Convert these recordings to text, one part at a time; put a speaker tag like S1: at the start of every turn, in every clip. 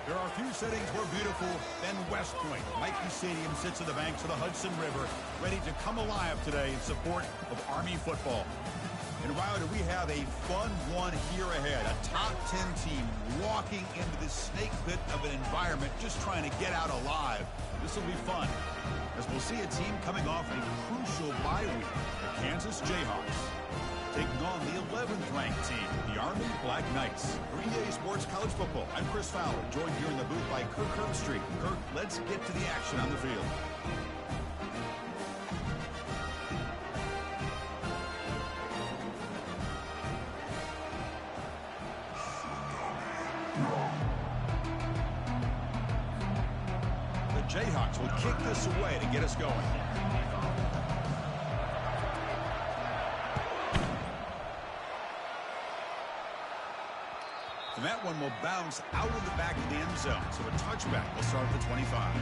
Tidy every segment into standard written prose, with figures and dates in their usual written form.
S1: There are few settings more beautiful than West Point. Michie Stadium sits on the banks of the Hudson River, ready to come alive today in support of Army football. And Wilder, we have a fun one here ahead. A top 10 team walking into this snake pit of an environment, just trying to get out alive. This will be fun, as we'll see a team coming off a crucial bye week, the Kansas Jayhawks, taking on the 11th ranked team, the Army Black Knights. For EA Sports College Football, I'm Chris Fowler, joined here in the booth by Kirk Herbstreit. Kirk, let's get to the action on the field. The Jayhawks will kick this away to get us going. And that one will bounce out of the back of the end zone. So a touchback will start at the 25.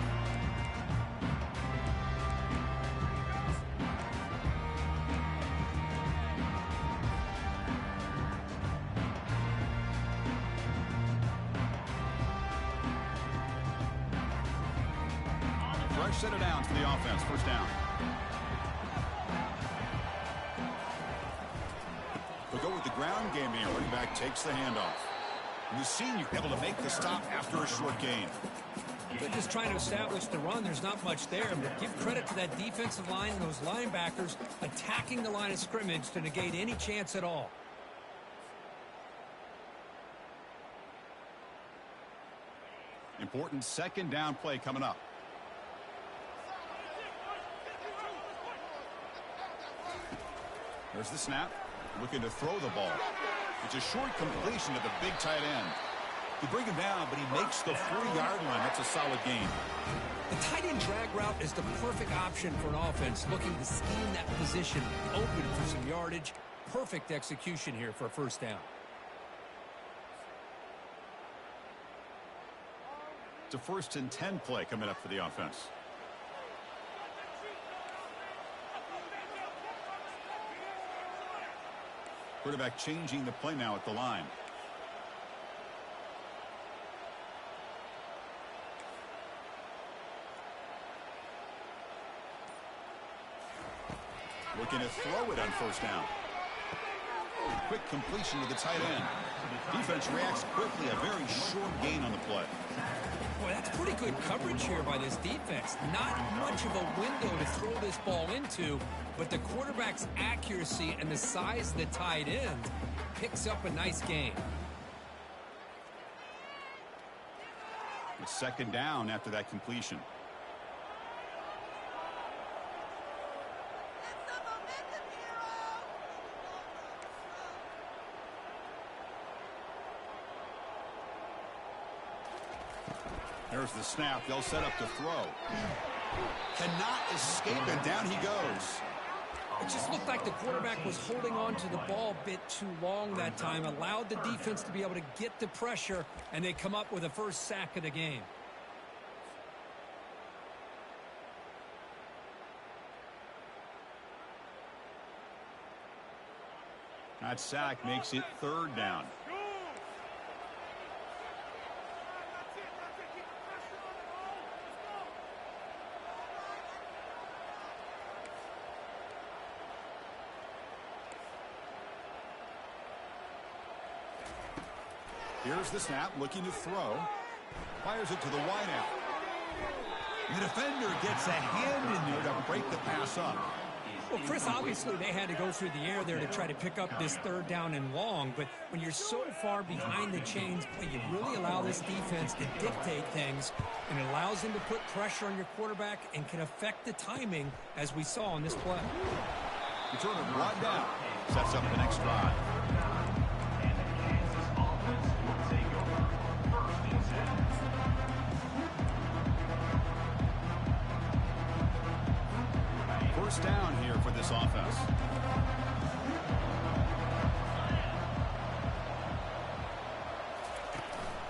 S1: Fresh set of downs for the offense. First down. We'll go with the ground game here. Running back takes the handoff. And the senior able to make the stop after a short gain.
S2: They're just trying to establish the run. There's not much there, but give credit to that defensive line and those linebackers attacking the line of scrimmage to negate any chance at all.
S1: Important second down play coming up. There's the snap. Looking to throw the ball. It's a short completion to the big tight end. You bring him down, but he makes the 40-yard line. That's a solid gain.
S2: The tight end drag route is the perfect option for an offense looking to scheme that position open for some yardage. Perfect execution here for a first down.
S1: It's a 1st and 10 play coming up for the offense. Quarterback changing the play now at the line. Looking to throw it on first down. Quick completion to the tight end. Defense reacts quickly. A very short gain on the play.
S2: Boy, that's pretty good coverage here by this defense. Not much of a window to throw this ball into, but the quarterback's accuracy and the size of the tight end picks up a nice gain.
S1: It's second down after that completion. There's the snap. They'll set up to throw. Cannot escape, and down he goes.
S2: It just looked like the quarterback was holding on to the ball a bit too long that time, allowed the defense to be able to get the pressure, and they come up with a first sack of the game.
S1: That sack makes it third down. Here's the snap, looking to throw. Fires it to the wideout. The defender gets a hand in there to break the pass up.
S2: Well, Chris, obviously they had to go through the air there to try to pick up this third down and long, but when you're so far behind the chains, you really allow this defense to dictate things, and it allows them to put pressure on your quarterback and can affect the timing, as we saw on this play.
S1: Return it right down. Sets up the next drive. First down here for this offense.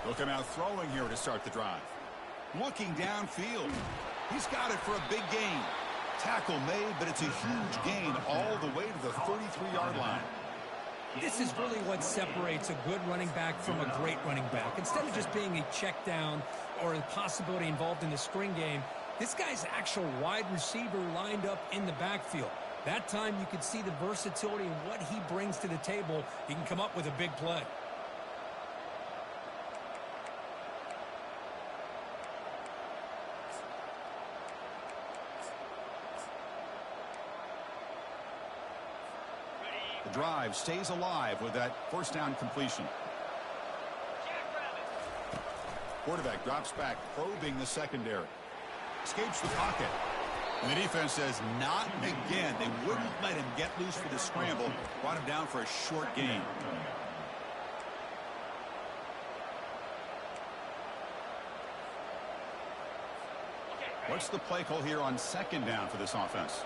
S1: Look him out throwing here to start the drive. Looking downfield. He's got it for a big gain. Tackle made, but it's a huge gain all the way to the 33-yard line.
S2: This is really what separates a good running back from a great running back. Instead of just being a check down or a possibility involved in the screen game, this guy's actual wide receiver lined up in the backfield. That time you could see the versatility and what he brings to the table. He can come up with a big play.
S1: The drive stays alive with that first down completion. Quarterback drops back, probing the secondary. Escapes the pocket. And the defense says, not again. They wouldn't let him get loose for the scramble. Brought him down for a short gain. What's the play call here on second down for this offense?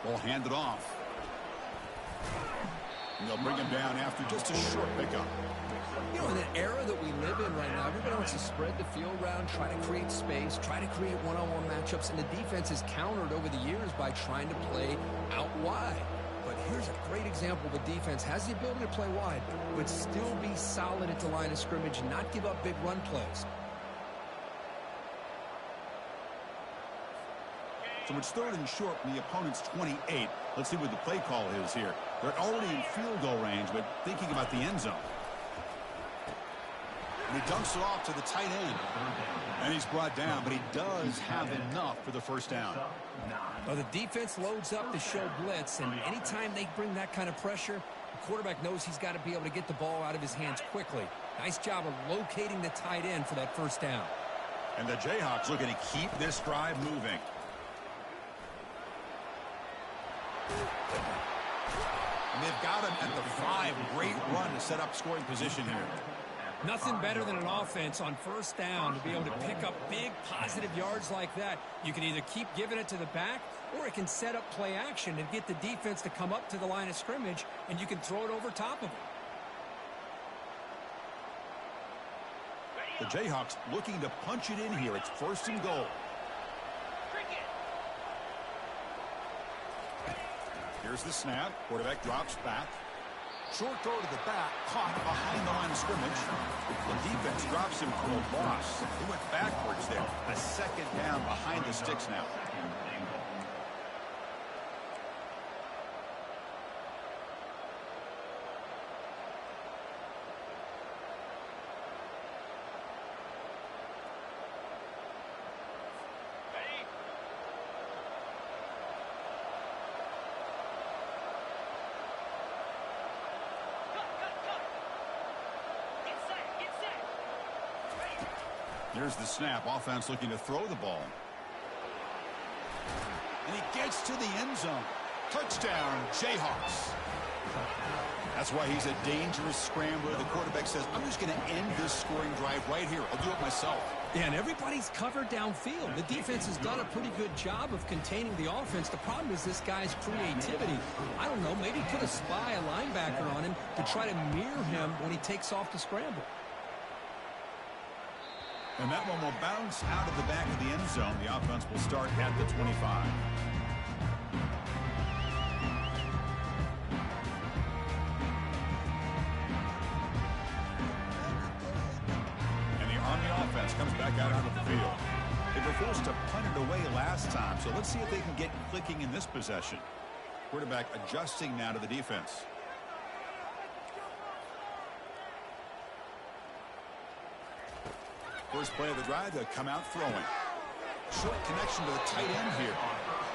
S1: Ball handed off. And they'll bring him down after just a short pickup.
S3: You know, in the era that we live in right now, everybody wants to spread the field around, try to create space, try to create one-on-one matchups, and the defense has countered over the years by trying to play out wide. But here's a great example. The defense has the ability to play wide, but still be solid at the line of scrimmage and not give up big run plays.
S1: So it's third and short from the opponent's 28. Let's see what the play call is here. They're already in field goal range, but thinking about the end zone. And he dumps it off to the tight end. And he's brought down, but he does have enough for the first down.
S2: Well, the defense loads up to show blitz, and anytime they bring that kind of pressure, the quarterback knows he's got to be able to get the ball out of his hands quickly. Nice job of locating the tight end for that first down.
S1: And the Jayhawks looking to keep this drive moving. And they've got him at the 5. Great run to set up scoring position here.
S2: Nothing better than an offense on first down to be able to pick up big positive yards like that. You can either keep giving it to the back, or it can set up play action and get the defense to come up to the line of scrimmage, and you can throw it over top of it.
S1: The Jayhawks looking to punch it in here. It's first and goal. Here's the snap. Quarterback drops back. Short throw to the back, caught behind the line of scrimmage. The defense drops him for a loss. He went backwards there. A second down behind the sticks now. Here's the snap. Offense looking to throw the ball. And he gets to the end zone. Touchdown, Jayhawks. That's why he's a dangerous scrambler. The quarterback says, I'm just going to end this scoring drive right here. I'll do it myself.
S2: Yeah, and everybody's covered downfield. The defense has done a pretty good job of containing the offense. The problem is this guy's creativity. I don't know, maybe put a spy, a linebacker on him to try to mirror him when he takes off the scramble.
S1: And that one will bounce out of the back of the end zone. The offense will start at the 25. And the Army offense comes back out onto the field. They were forced to punt it away last time, so let's see if they can get clicking in this possession. Quarterback adjusting now to the defense. First play of the drive, to come out throwing. Short connection to the tight end here.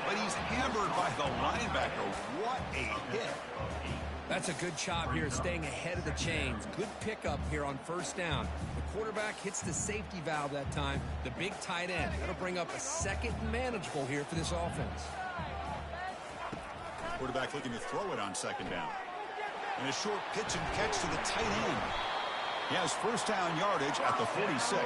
S1: But he's hammered by the linebacker. What a hit.
S2: That's a good job here staying ahead of the chains. Good pickup here on first down. The quarterback hits the safety valve that time. The big tight end. That'll bring up a second and manageable here for this offense.
S1: Quarterback looking to throw it on second down. And a short pitch and catch to the tight end. He has first down yardage at the 46.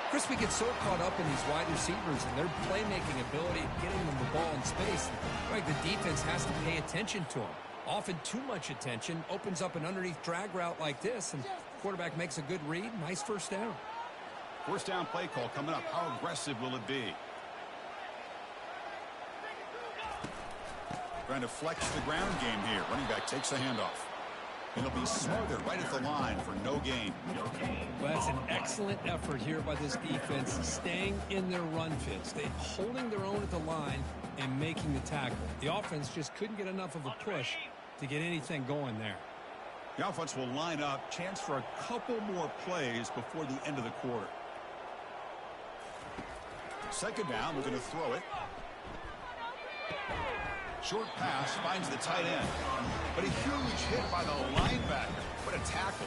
S2: Chris, we get so caught up in these wide receivers and their playmaking ability and getting them the ball in space. Right, the defense has to pay attention to them. Often too much attention opens up an underneath drag route like this, and quarterback makes a good read. Nice first down.
S1: First down play call coming up. How aggressive will it be? Trying to flex the ground game here. Running back takes the handoff. And it'll be smothered right at the line for no gain.
S2: Well, that's an excellent effort here by this defense, staying in their run fits. They're holding their own at the line and making the tackle. The offense just couldn't get enough of a push to get anything going there.
S1: The offense will line up. Chance for a couple more plays before the end of the quarter. Second down, we're going to throw it. Short pass finds the tight end. But a huge hit by the linebacker. What a tackle.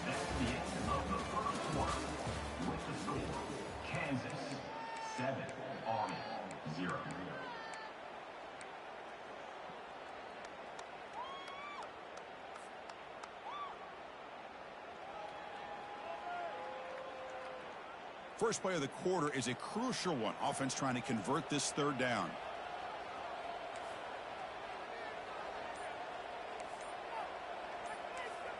S4: That's the end of the first quarter. With the score, Kansas 7, Army 0.
S1: First play of the quarter is a crucial one. Offense trying to convert this third down.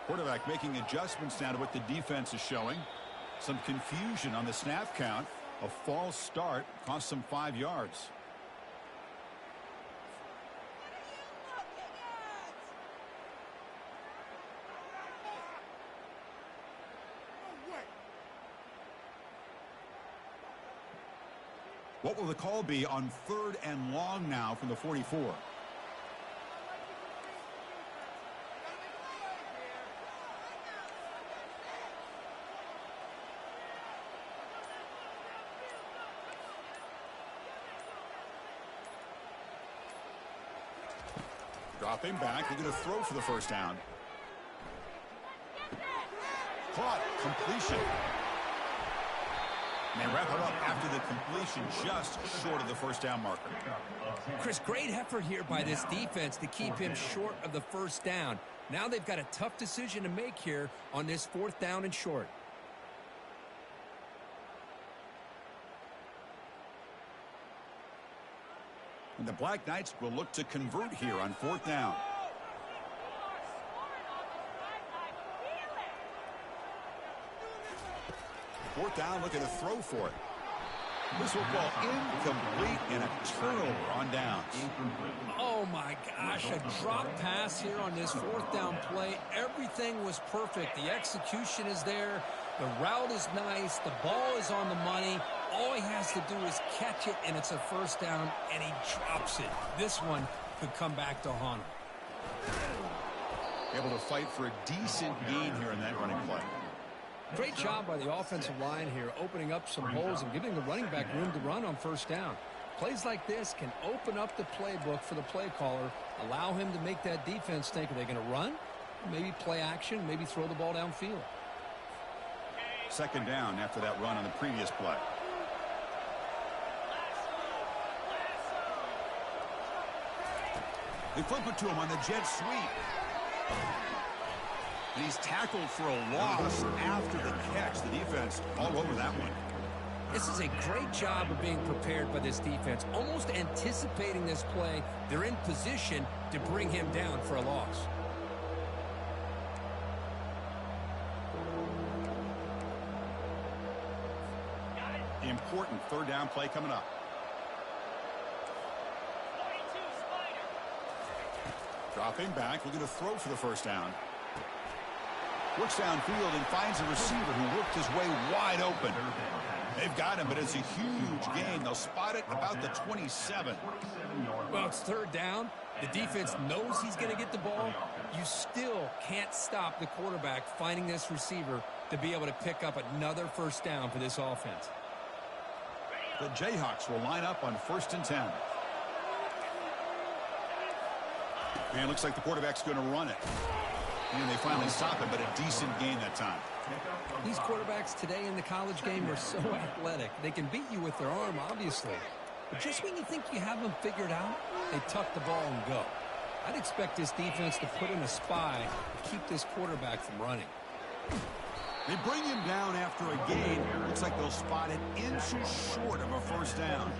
S1: Quarterback making adjustments now to what the defense is showing. Some confusion on the snap count. A false start cost them 5 yards. What will the call be on 3rd and long now from the 44? Dropping back, they're going to throw for the first down. Caught, completion. And they wrap it up after the completion, just short of the first down marker.
S2: Chris, great effort here by this defense to keep him short of the first down. Now they've got a tough decision to make here on this 4th down and short.
S1: And the Black Knights will look to convert here on 4th down. Fourth down, looking to throw for it. This will fall incomplete and a turnover on downs.
S2: Oh my gosh, a drop pass here on this 4th down play. Everything was perfect. The execution is there. The route is nice. The ball is on the money. All he has to do is catch it, and it's a first down, and he drops it. This one could come back to haunt him.
S1: Able to fight for a decent gain here in that running play.
S2: Great job by the offensive line here, opening up some holes and giving the running back room to run on first down. Plays like this can open up the playbook for the play caller, allow him to make that defense think, are they going to run? Maybe play action, maybe throw the ball downfield.
S1: Second down after that run on the previous play. They flip it to him on the jet sweep. And he's tackled for a loss after the catch. The defense all over that one.
S2: This is a great job of being prepared by this defense, almost anticipating this play. They're in position to bring him down for a loss.
S1: The important third down play coming up. Dropping back, looking to throw for the first down. Works downfield and finds a receiver who worked his way wide open. They've got him, but it's a huge gain. They'll spot it about the 27.
S2: Well, it's third down. The defense knows he's going to get the ball. You still can't stop the quarterback finding this receiver to be able to pick up another first down for this offense.
S1: The Jayhawks will line up on 1st and 10. And it looks like the quarterback's going to run it. And they finally stop it, but a decent gain that time.
S2: These quarterbacks today in the college game are so athletic. They can beat you with their arm, obviously. But just when you think you have them figured out, they tuck the ball and go. I'd expect this defense to put in a spy to keep this quarterback from running.
S1: They bring him down after a gain. Looks like they'll spot it inches short of a first down.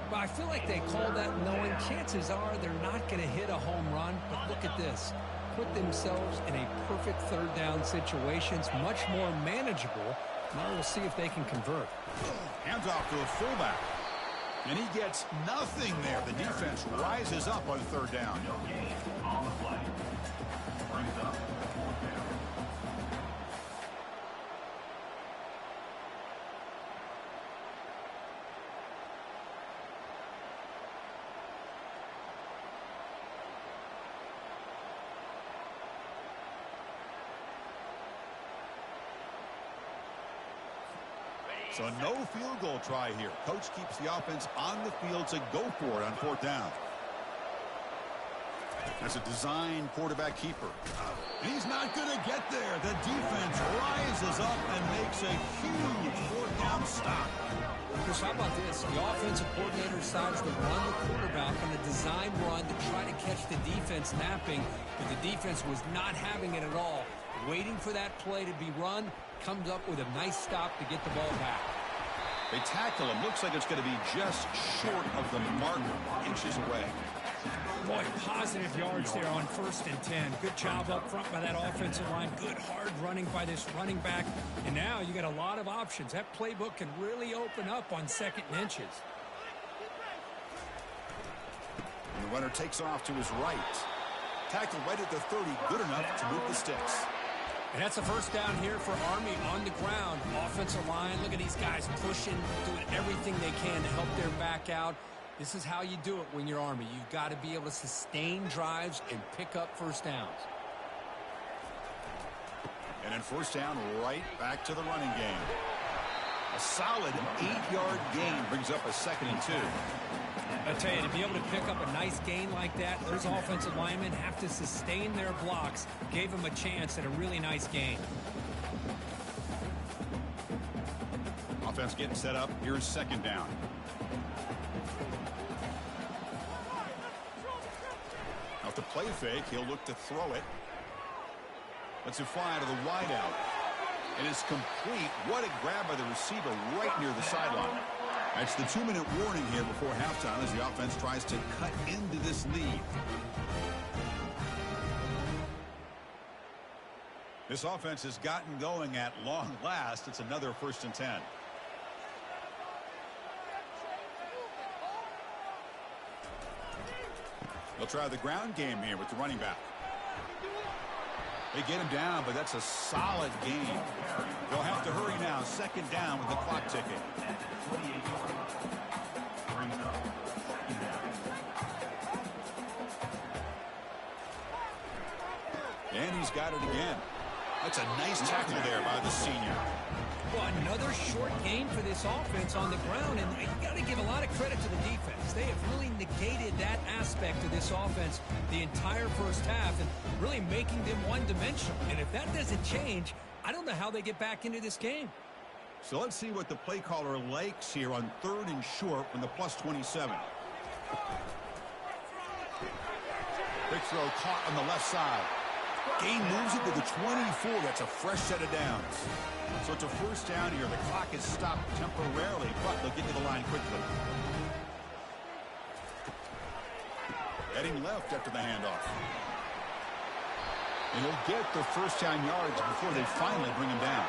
S2: But I feel like they call that knowing chances are they're not going to hit a home run. But look at this. Put themselves in a perfect third down situation. It's much more manageable. Now we'll see if they can convert.
S1: Hands off to the fullback. And he gets nothing there. The defense rises up on third down.
S4: No gain on the play. Brings up fourth down.
S1: So no field goal try here. Coach keeps the offense on the field to go for it on fourth down. That's a design quarterback keeper. He's not going to get there. The defense rises up and makes a huge fourth down stop.
S2: Chris, how about this? The offensive coordinator decides to run the quarterback on a design run to try to catch the defense napping, but the defense was not having it at all. Waiting for that play to be run, comes up with a nice stop to get the ball back.
S1: They tackle him. Looks like it's going to be just short of the marker, inches away.
S2: Boy, positive yards there on 1st and 10. Good job up front by that offensive line. Good hard running by this running back. And now you got a lot of options. That playbook can really open up on 2nd and inches.
S1: And the runner takes off to his right. Tackle right at the 30. Good enough to move the sticks.
S2: And that's a first down here for Army on the ground. Offensive line, look at these guys pushing, doing everything they can to help their back out. This is how you do it when you're Army. You've got to be able to sustain drives and pick up first downs.
S1: And then first down, right back to the running game. A solid 8-yard gain brings up a 2nd and 2.
S2: I tell you, to be able to pick up a nice gain like that, those offensive linemen have to sustain their blocks. Gave them a chance at a really nice gain.
S1: Offense getting set up. Here's 2nd down. Now to play fake, he'll look to throw it. Lets it fly to the wideout. It is complete. What a grab by the receiver right near the sideline. That's the 2-minute warning here before halftime as the offense tries to cut into this lead. This offense has gotten going at long last. It's another 1st and 10. They'll try the ground game here with the running back. They get him down, but that's a solid gain. They'll have to hurry now. 2nd down with the clock ticking. And he's got it again. That's a nice tackle there by the senior.
S2: Well, another short game for this offense on the ground, and you got to give a lot of credit to the defense. They have really negated that aspect of this offense the entire first half and really making them one-dimensional. And if that doesn't change, I don't know how they get back into this game.
S1: So let's see what the play caller likes here on 3rd and short when the +27. Quick throw caught on the left side. Gain moves it to the 24. That's a fresh set of downs. So it's a first down here. The clock is stopped temporarily, but they'll get to the line quickly. Heading left after the handoff. And he'll get the first down yards before they finally bring him down.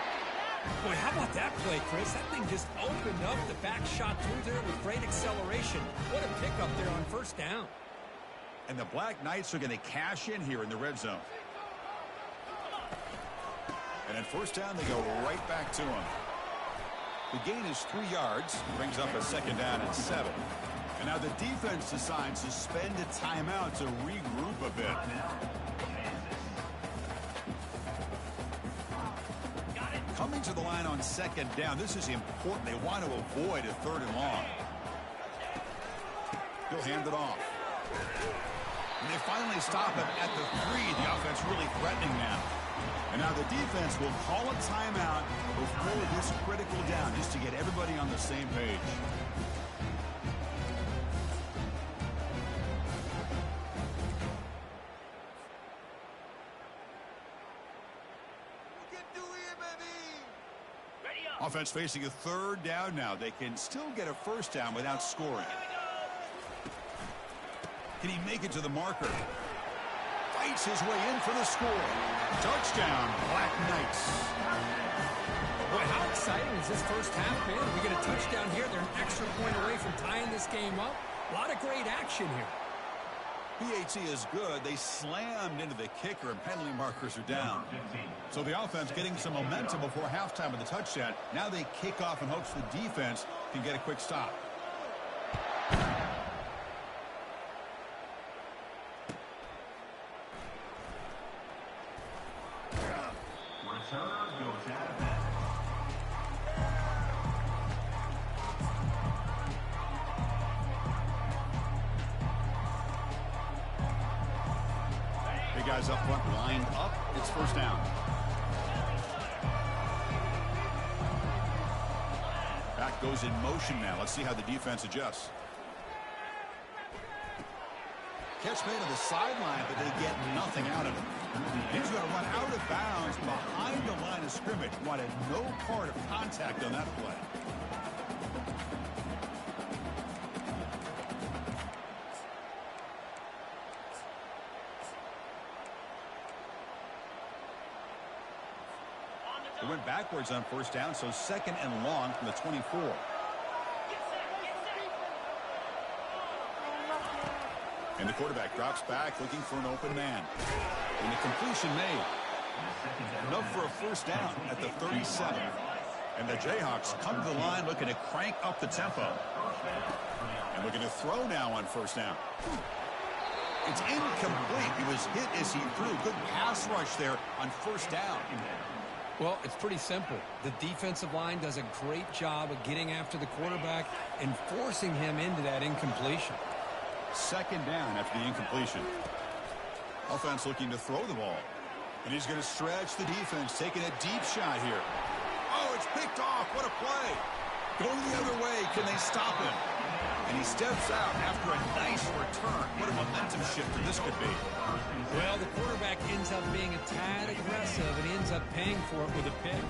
S2: Boy, how about that play, Chris? That thing just opened up. The back shot through there with great acceleration. What a pickup there on first down.
S1: And the Black Knights are going to cash in here in the red zone. And at first down, they go right back to him. The gain is 3 yards. Brings up a 2nd down and 7. And now the defense decides to spend a timeout to regroup a bit. Coming to the line on 2nd down. This is important. They want to avoid a 3rd and long. He'll hand it off. And they finally stop him at the 3. The offense really threatening now. And now the defense will call a timeout before this critical down just to get everybody on the same page. Offense facing a 3rd down now. They can still get a first down without scoring. Can he make it to the marker? fights his way in for the score. Touchdown, Black Knights.
S2: Boy, how exciting is this first half, man? We get a touchdown here. They're an extra point away from tying this game up. A lot of great action here.
S1: PAT is good. They slammed into the kicker, and penalty markers are down. So the offense getting some momentum before halftime with the touchdown. Now they kick off in hopes the defense can get a quick stop.
S4: Returner goes out of bounds.
S1: Big guys up front lined up. It's first down. Back goes in motion now. Let's see how the defense adjusts. Catch made on the sideline, but they get nothing out of it. He's going to run out of bounds behind the line of scrimmage. Wanted no part of contact on that play. They went backwards on first down, so second and long from the 24. And the quarterback drops back looking for an open man. And the completion made. Enough for a first down at the 37. And the Jayhawks come to the line looking to crank up the tempo. And looking to throw now on first down. It's incomplete. He was hit as he threw. Good pass rush there on first down.
S2: Well, it's pretty simple. The defensive line does a great job of getting after the quarterback and forcing him into that incompletion.
S1: Second down after the incompletion. Offense looking to throw the ball. And he's going to stretch the defense, taking a deep shot here. Oh, it's picked off. What a play. Going the other way. Can they stop him? And he steps out after a nice return. What a momentum shifter this could be.
S2: Well, the quarterback ends up being a tad aggressive and ends up paying for it with a pick.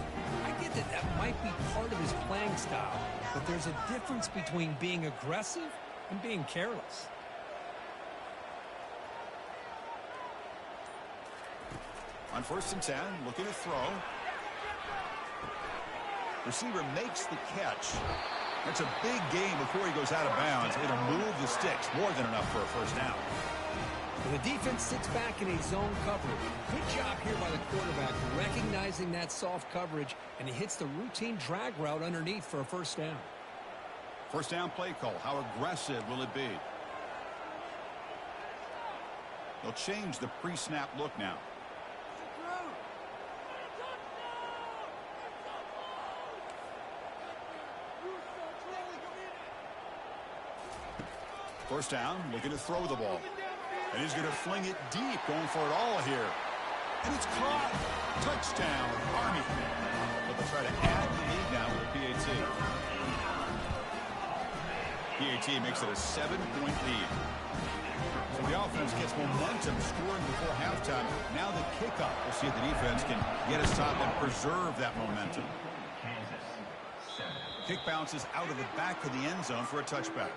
S2: I get that that might be part of his playing style, but there's a difference between being aggressive and being careless.
S1: On first and 10, looking to throw. Receiver makes the catch. That's a big gain before he goes out of bounds. It'll move the sticks, more than enough for a first down.
S2: The defense sits back in a zone coverage. Good job here by the quarterback, recognizing that soft coverage, and he hits the routine drag route underneath for a first down.
S1: First down play call. How aggressive will it be? They'll change the pre-snap look now. First down, looking to throw the ball. And he's going to fling it deep, going for it all here. And it's caught. Touchdown, Army. But they'll try to add the lead now with PAT. PAT makes it a 7-point lead. So the offense gets momentum scoring before halftime. Now the kickoff. We'll see if the defense can get a stop and preserve that momentum. Kick bounces out of the back of the end zone for a touchback.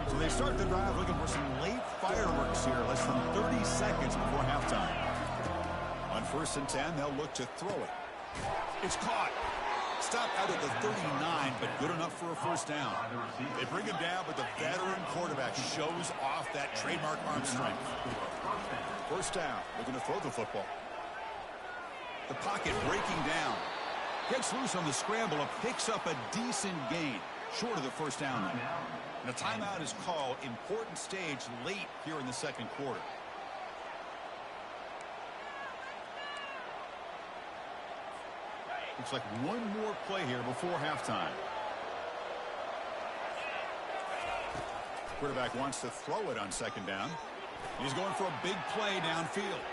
S1: So they start the drive looking for some late fireworks here, less than 30 seconds before halftime. On first and 10, they'll look to throw it. It's caught. Stopped out at the 39, but good enough for a first down. They bring him down, but the veteran quarterback shows off that trademark arm strength. First down, looking to throw the football. The pocket breaking down. Gets loose on the scramble and picks up a decent gain. Short of the first down, though. And a timeout is called. Important stage late here in the second quarter. Looks like one more play here before halftime. Quarterback wants to throw it on second down. He's going for a big play downfield.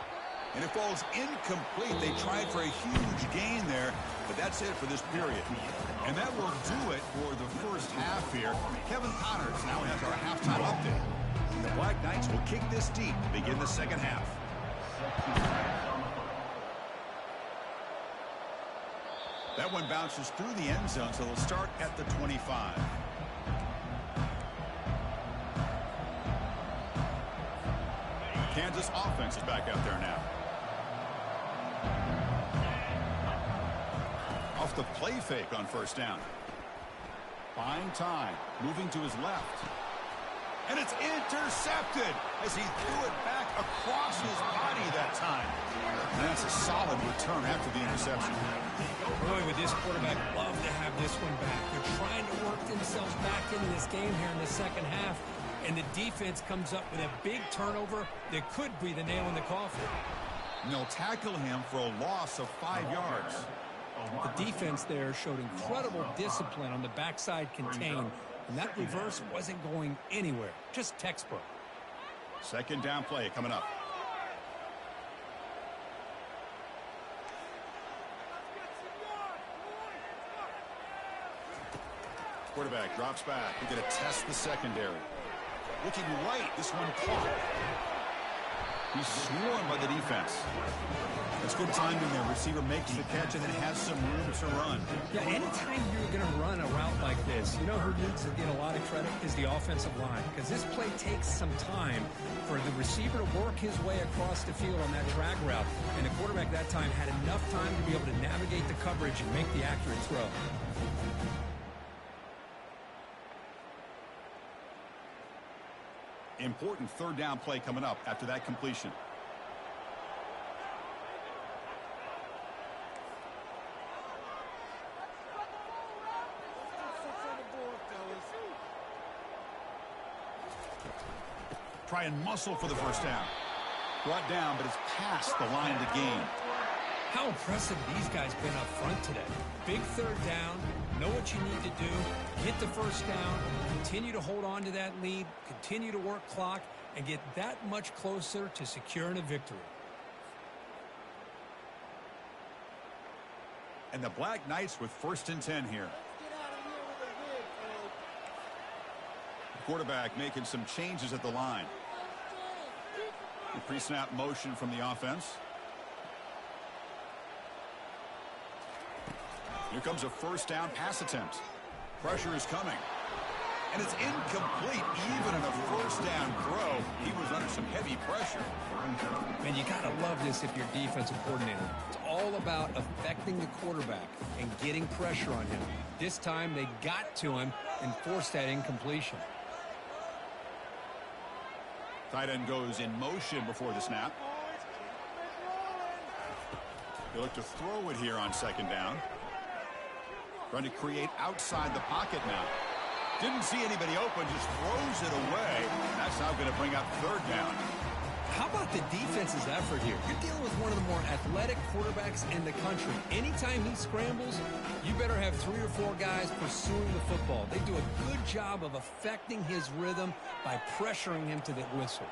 S1: And it falls incomplete. They tried for a huge gain there, but that's it for this period. And that will do it for the first half here. Kevin Connors now has our halftime update. The Black Knights will kick this deep to begin the second half. That one bounces through the end zone, so they'll start at the 25. Kansas offense is back out there now. Off the play fake on first down. Buying time, moving to his left. And it's intercepted as he threw it back across his body that time. And that's a solid return after the interception.
S2: Boy, would this quarterback love to have this one back. They're trying to work themselves back into this game here in the second half. And the defense comes up with a big turnover that could be the nail in the coffin.
S1: And they'll tackle him for a loss of 5 yards.
S2: The defense there showed incredible discipline on the backside contain. And that reverse wasn't going anywhere. Just textbook.
S1: Second down play coming up. Quarterback drops back. We're going to test the secondary. Looking right. This one caught. He's swarmed by the defense. It's good timing there. Receiver makes the catch and then has some room to run.
S2: Yeah, anytime you're going to run a route like this, you know who needs to get a lot of credit is the offensive line. Because this play takes some time for the receiver to work his way across the field on that drag route. And the quarterback that time had enough time to be able to navigate the coverage and make the accurate throw.
S1: Important third down play coming up after that completion. Try and muscle for the first down. Brought down, but it's past the line of the game.
S2: How impressive these guys been up front today. Big third down, know what you need to do, get the first down, continue to hold on to that lead, continue to work clock, and get that much closer to securing a victory.
S1: And the Black Knights with 1st and 10 here. The quarterback making some changes at the line. The pre-snap motion from the offense. Here comes a first down pass attempt. Pressure is coming. And it's incomplete. Even in a first down throw, he was under some heavy pressure.
S2: Man, you got to love this if you're defensive coordinator. It's all about affecting the quarterback and getting pressure on him. This time they got to him and forced that incompletion.
S1: Tight end goes in motion before the snap. They look to throw it here on second down. Trying to create outside the pocket now. Didn't see anybody open, just throws it away. That's now going to bring up third down.
S2: How about the defense's effort here? You're dealing with one of the more athletic quarterbacks in the country. Anytime he scrambles, you better have 3 or 4 guys pursuing the football. They do a good job of affecting his rhythm by pressuring him to the whistle.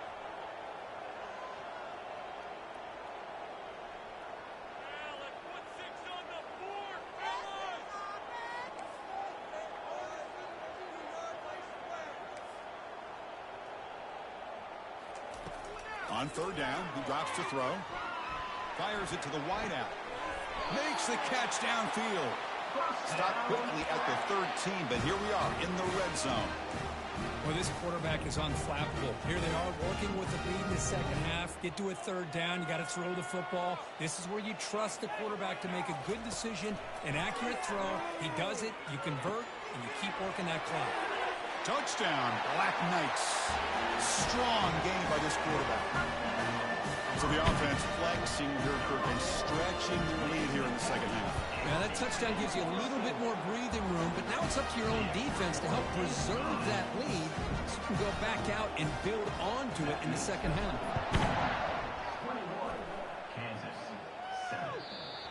S1: On third down, he drops to throw. Fires it to the wideout. Makes the catch downfield. Stopped quickly at the 13, but here we are in the red zone.
S2: Well, this quarterback is unflappable. Here they are working with the lead in the second half. Get to a third down. You got to throw the football. This is where you trust the quarterback to make a good decision, an accurate throw. He does it, you convert, and you keep working that clock.
S1: Touchdown, Black Knights. Strong game by this quarterback. So the offense flexing here, Kirk, and stretching their lead here in the second half.
S2: Now that touchdown gives you a little bit more breathing room, but now it's up to your own defense to help preserve that lead so you can go back out and build onto it in the second half.
S4: 21, Kansas, 7.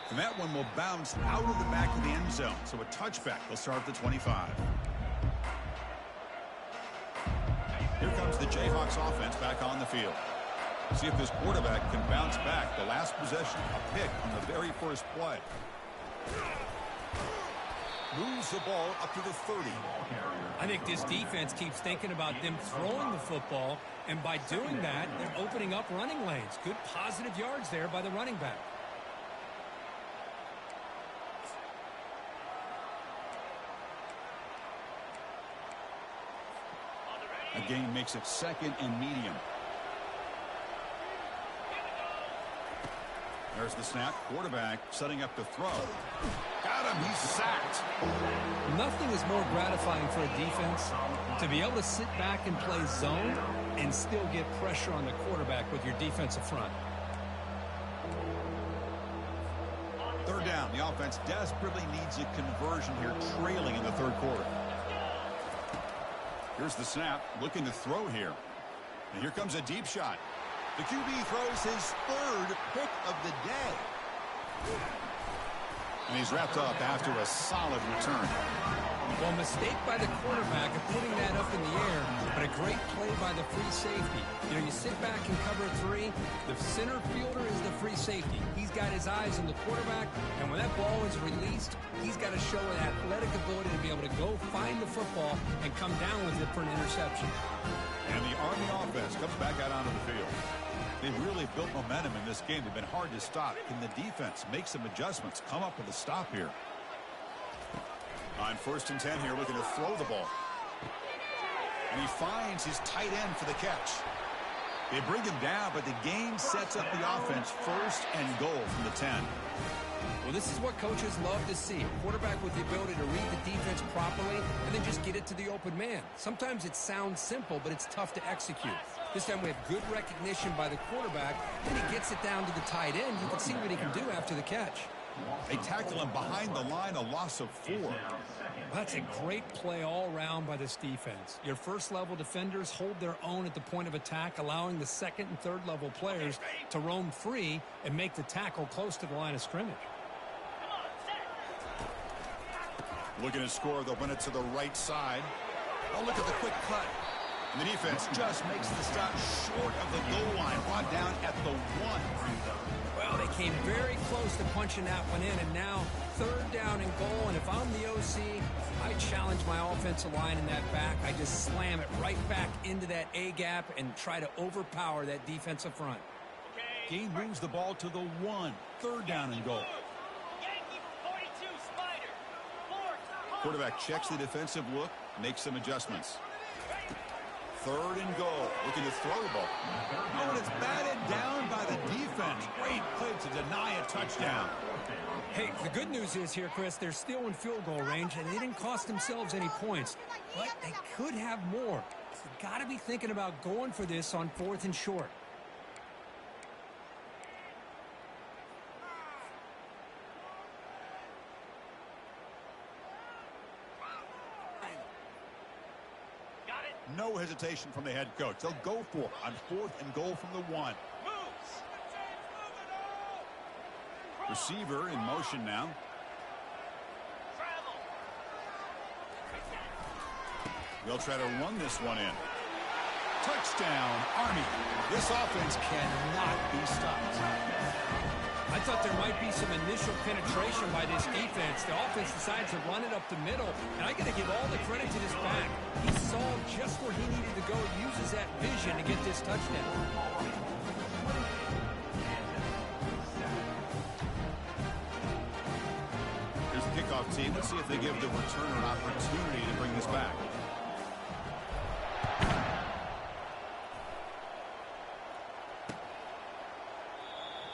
S1: And that one will bounce out of the back of the end zone. So a touchback. They'll start at the 25. Here comes the Jayhawks offense back on the field. See if this quarterback can bounce back. The last possession, a pick on the very first play. Moves the ball up to the 30.
S2: I think this defense keeps thinking about them throwing the football, and by doing that, they're opening up running lanes. Good positive yards there by the running back.
S1: A gain makes it 2nd and medium. There's the snap. Quarterback setting up to throw. Got him. He's sacked.
S2: Nothing is more gratifying for a defense to be able to sit back and play zone and still get pressure on the quarterback with your defensive front.
S1: 3rd down. The offense desperately needs a conversion here, trailing in the 3rd quarter. Here's the snap. Looking to throw here. And here comes a deep shot. The QB throws his 3rd pick of the day. And he's wrapped up after a solid return.
S2: Well, mistake by the quarterback of putting that up in the air, but a great play by the free safety. You know, you sit back and cover 3. The center fielder is the free safety. He's got his eyes on the quarterback, and when that ball is released, he's got to show an athletic ability to be able to go find the football and come down with it for an interception.
S1: And the Army offense comes back out onto the field. They've really built momentum in this game. They've been hard to stop. Can the defense make some adjustments, come up with a stop here? On 1st and 10 here, looking to throw the ball. And he finds his tight end for the catch. They bring him down, but the game sets up the offense 1st and goal from the 10.
S2: Well, this is what coaches love to see. A quarterback with the ability to read the defense properly and then just get it to the open man. Sometimes it sounds simple, but it's tough to execute. This time we have good recognition by the quarterback, and he gets it down to the tight end. You can see what he can do after the catch.
S1: They tackle him behind the line, a loss of 4.
S2: That's a great play all around by this defense. Your first-level defenders hold their own at the point of attack, allowing the 2nd and 3rd level players to roam free and make the tackle close to the line of scrimmage.
S1: Looking to score, they'll run it to the right side. Oh, look at the quick cut. And the defense just makes the stop short of the goal line, brought down at the 1.
S2: Well, they came very close to punching that one in, and now 3rd down and goal. And if I'm the OC, I challenge my offensive line in that back. I just slam it right back into that A-gap and try to overpower that defensive front.
S1: Gain moves the ball to the 1. 3rd down and goal. Quarterback checks the defensive look, makes some adjustments. 3rd and goal, looking to throw the ball. Oh, and it's batted down by the defense. Great play to deny a touchdown.
S2: Hey, the good news is here, Chris, they're still in field goal range, and they didn't cost themselves any points. But they could have more. You've got to be thinking about going for this on 4th and short.
S1: No hesitation from the head coach. They'll go for it on 4th and goal from the 1. Receiver in motion now. They'll try to run this one in. Touchdown, Army. This offense cannot be stopped.
S2: I thought there might be some initial penetration by this defense. The offense decides to run it up the middle, and I got to give all the credit to this back. He saw just where he needed to go, uses that vision to get this touchdown.
S1: Here's the kickoff team. Let's see if they give the returner an opportunity to bring this back.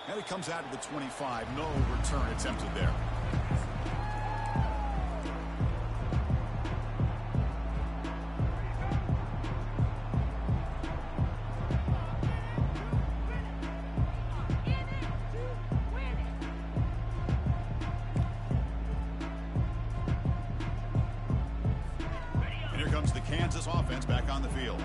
S1: And it comes out of the 25. No return attempted there. And here comes the Kansas offense back on the field.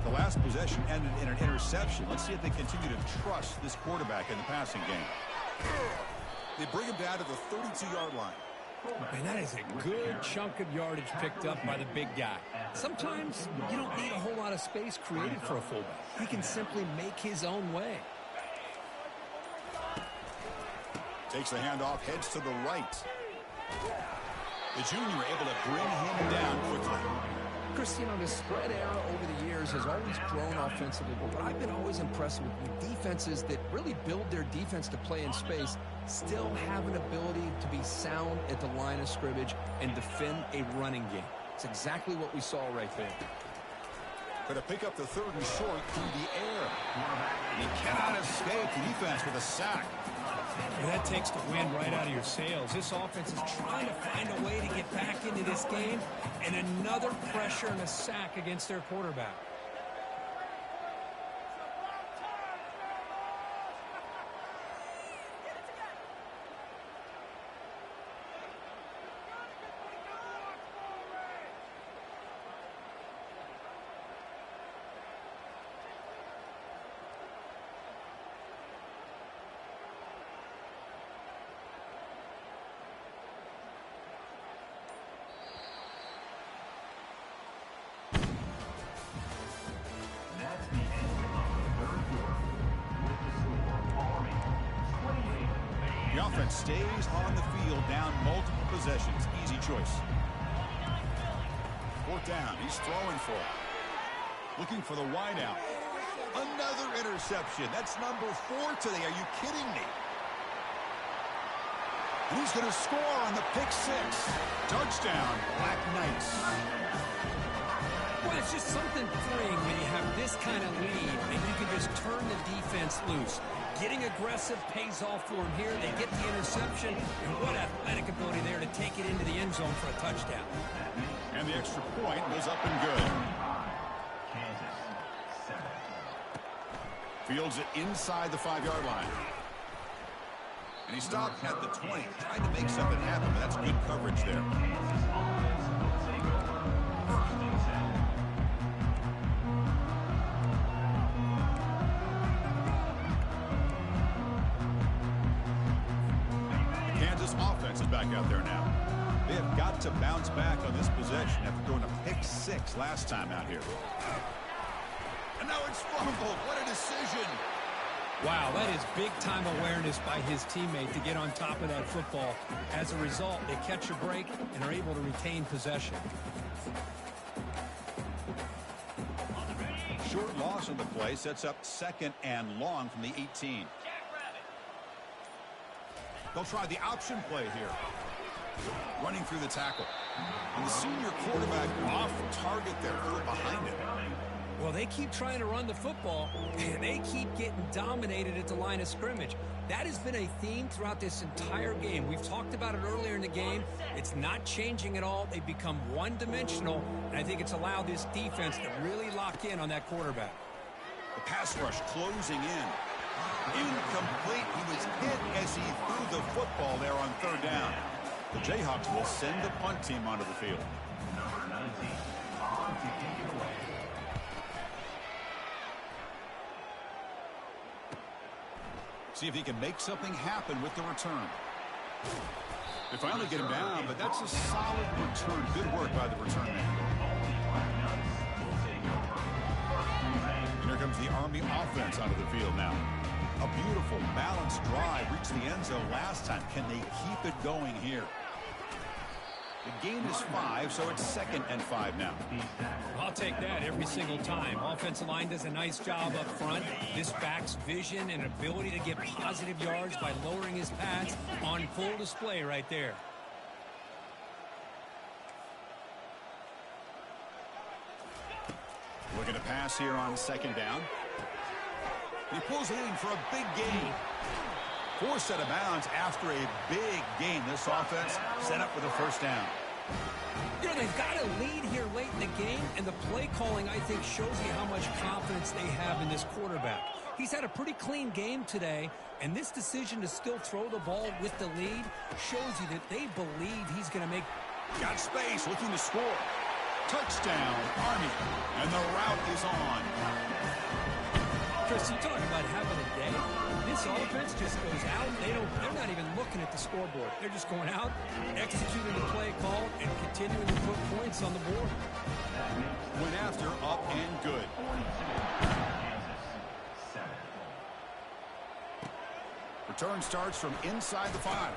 S1: The last possession ended in an interception. Let's see if they continue to trust this quarterback in the passing game. They bring him down to the 32-yard line.
S2: Man, that is a good chunk of yardage picked up by the big guy. Sometimes you don't need a whole lot of space created for a fullback. He can simply make his own way.
S1: Takes the handoff, heads to the right. The junior able to bring him down quickly.
S3: Chris, you know, the spread era over the years has always grown offensively, but what I've been always impressed with defenses that really build their defense to play in space still have an ability to be sound at the line of scrimmage and defend a running game. It's exactly what we saw right there.
S1: Going to pick up the 3rd and short through the air. He cannot escape the defense with a sack.
S2: Well, that takes the wind right out of your sails. This offense is trying to find a way to get back into this game, and another pressure and a sack against their quarterback.
S1: The offense stays on the field, down multiple possessions. Easy choice. 4th down. He's throwing for it. Looking for the wideout. Another interception. That's number 4 today. Are you kidding me? And he's going to score on the pick 6. Touchdown, Black Knights.
S2: Well, it's just something freeing when you have this kind of lead and you can just turn the defense loose. Getting aggressive pays off for him here. They get the interception, and what athletic ability there to take it into the end zone for a touchdown.
S1: And the extra point was up and good.
S4: Kansas, 7.
S1: Fields it inside the 5-yard line. And he stopped at the 20. Tried to make something happen, but that's good coverage there.
S4: Kansas offense will take over 1st and 10.
S1: Kansas offense is back out there now. They have got to bounce back on this possession after throwing a pick 6 last time out here. And now it's fumbled. What a decision.
S2: Wow, that is big-time awareness by his teammate to get on top of that football. As a result, they catch a break and are able to retain possession.
S1: Short loss on the play sets up 2nd and long from the 18. They'll try the option play here. Running through the tackle. And the senior quarterback off target there, behind him.
S2: Well, they keep trying to run the football, and they keep getting dominated at the line of scrimmage. That has been a theme throughout this entire game. We've talked about it earlier in the game. It's not changing at all. They've become one-dimensional, and I think it's allowed this defense to really lock in on that quarterback.
S1: The pass rush closing in. Incomplete. He was hit as he threw the football there on 3rd down. The Jayhawks will send the punt team onto the field.
S4: Number 19, on to kick it away.
S1: See if he can make something happen with the return. They finally get him down, but that's a solid return. Good work by the return man. And here comes the Army offense onto the field now. A beautiful, balanced drive reached the end zone last time. Can they keep it going here? The gain is 5, so it's 2nd and 5 now.
S2: I'll take that every single time. Offensive line does a nice job up front. This back's vision and ability to get positive yards by lowering his pads on full display right there.
S1: Looking to pass here on 2nd down. He pulls it in for a big gain. Forced out of bounds after a big gain. This offense set up with a 1st down.
S2: You know, they've got a lead here late in the game, and the play calling, I think, shows you how much confidence they have in this quarterback. He's had a pretty clean game today, and this decision to still throw the ball with the lead shows you that they believe he's going to make.
S1: Got space, looking to score. Touchdown, Army. And the route is on.
S2: Chris, you talk about having a day. This offense just goes out. They're not even looking at the scoreboard. They're just going out, executing the play call, and continuing to put points on the board.
S1: Went after, up and good. Return starts from inside the 5.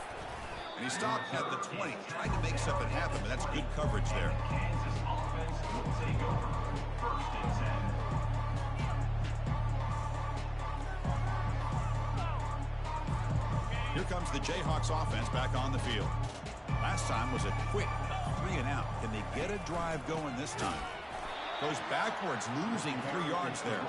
S1: And he stopped at the 20. Tried to make something happen, but that's good coverage there.
S4: Kansas offense will take over 1st and 10.
S1: Here comes the Jayhawks offense back on the field. Last time was a quick 3 and out. Can they get a drive going this time? Goes backwards, losing 3 yards there.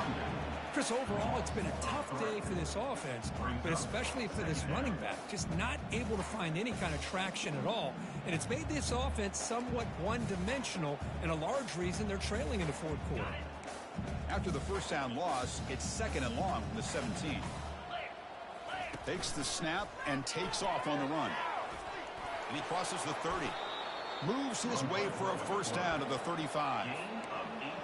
S2: Chris, overall, it's been a tough day for this offense, but especially for this running back. Just not able to find any kind of traction at all. And it's made this offense somewhat one-dimensional, and a large reason they're trailing in the fourth quarter.
S1: After the first down loss, it's 2nd and long from the 17. Takes the snap and takes off on the run. And he crosses the 30. Moves his way for a first down to the 35.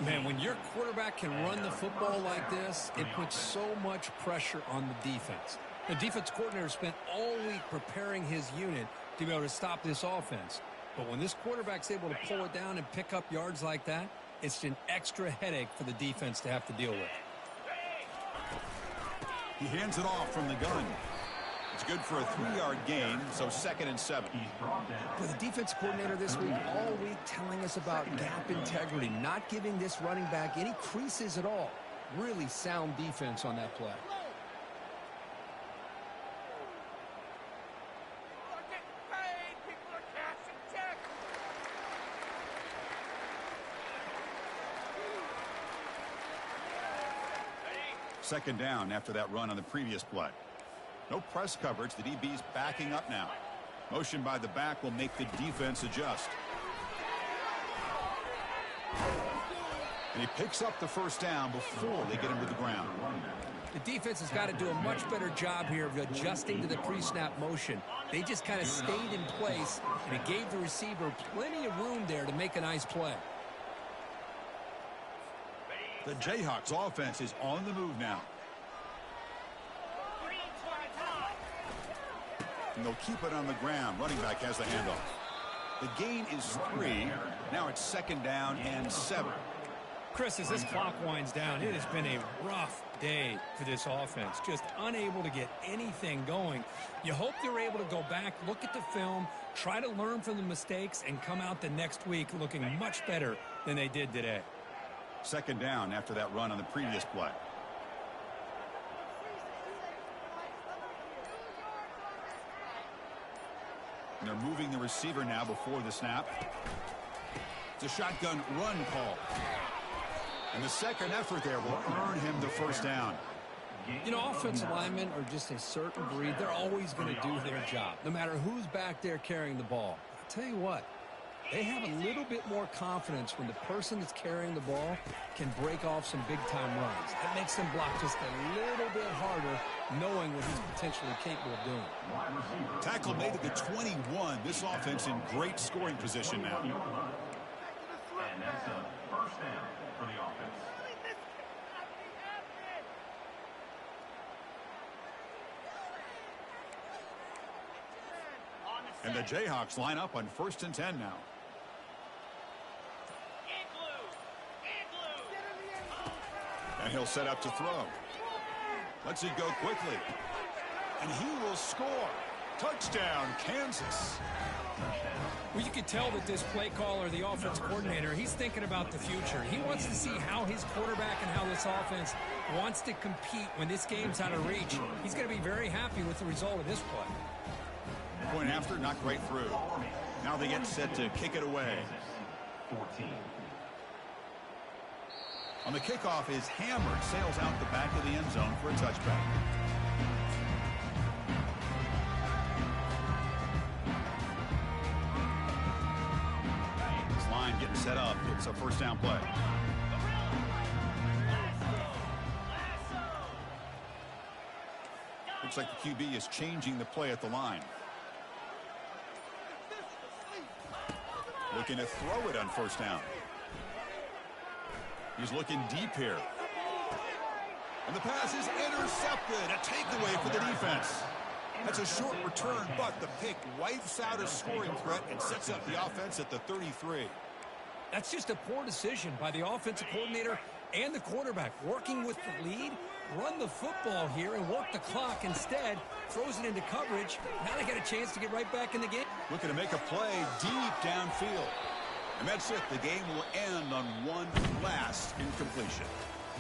S3: Man, when your quarterback can run the football like this, it puts so much pressure on the defense. The defense coordinator spent all week preparing his unit to be able to stop this offense. But when this quarterback's able to pull it down and pick up yards like that, it's an extra headache for the defense to have to deal with.
S1: He hands it off from the gun. It's good for a 3-yard gain, so 2nd and 7.
S3: For the defense coordinator this week, all week telling us about gap integrity, not giving this running back any creases at all. Really sound defense on that play.
S1: Second down after that run on the previous play. No press coverage. The DB's backing up now. Motion by the back will make the defense adjust. And he picks up the first down before they get him to the ground.
S3: The defense has got to do a much better job here of adjusting to the pre-snap motion. They just kind of stayed in place, and it gave the receiver plenty of room there to make a nice play.
S1: The Jayhawks offense is on the move now. And they'll keep it on the ground. Running back has the handoff. The gain is 3. Now it's 2nd down and 7.
S2: Chris, as this clock winds down, it has been a rough day for this offense. Just unable to get anything going. You hope they're able to go back, look at the film, try to learn from the mistakes, and come out the next week looking much better than they did today.
S1: 2nd down after that run on the previous play. And they're moving the receiver now before the snap. It's a shotgun run call. And the second effort there will earn him the first down.
S3: You know, offensive linemen are just a certain breed. They're always going to do their job, no matter who's back there carrying the ball. I'll tell you what, they have a little bit more confidence when the person that's carrying the ball can break off some big-time runs. That makes them block just a little bit harder, knowing what he's potentially capable of doing.
S1: Tackle made at the 21. This offense in great scoring position now.
S4: And that's a first down for the offense.
S1: And the Jayhawks line up on 1st and 10 now. And he'll set up to throw. Lets it go quickly. And he will score. Touchdown, Kansas.
S2: Well, you could tell that this play caller, the offense coordinator, he's thinking about the future. He wants to see how his quarterback and how this offense wants to compete when this game's out of reach. He's going to be very happy with the result of this play.
S1: Point after, knocked right through. Now they get set to kick it away.
S4: 14.
S1: On the kickoff is hammered, sails out the back of the end zone for a touchback. This line getting set up. It's a first down play. Looks like the QB is changing the play at the line. Looking to throw it on first down. He's looking deep here. And the pass is intercepted. A takeaway for the defense. That's a short return, but the pick wipes out a scoring threat and sets up the offense at the 33.
S2: That's just a poor decision by the offensive coordinator and the quarterback. Working with the lead, run the football here and work the clock instead. Throws it into coverage. Now they got a chance to get right back in the game.
S1: Looking to make a play deep downfield. And that's it. The game will end on one last incompletion.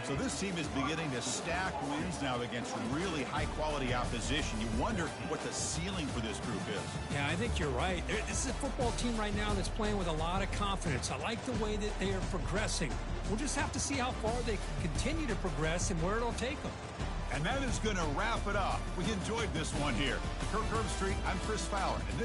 S1: So this team is beginning to stack wins now against really high-quality opposition. You wonder what the ceiling for this group is.
S2: Yeah, I think you're right. This is a football team right now that's playing with a lot of confidence. I like the way that they are progressing. We'll just have to see how far they can continue to progress and where it'll take them.
S1: And that is going to wrap it up. We enjoyed this one here. Kirk Herbstreit, I'm Chris Fowler. And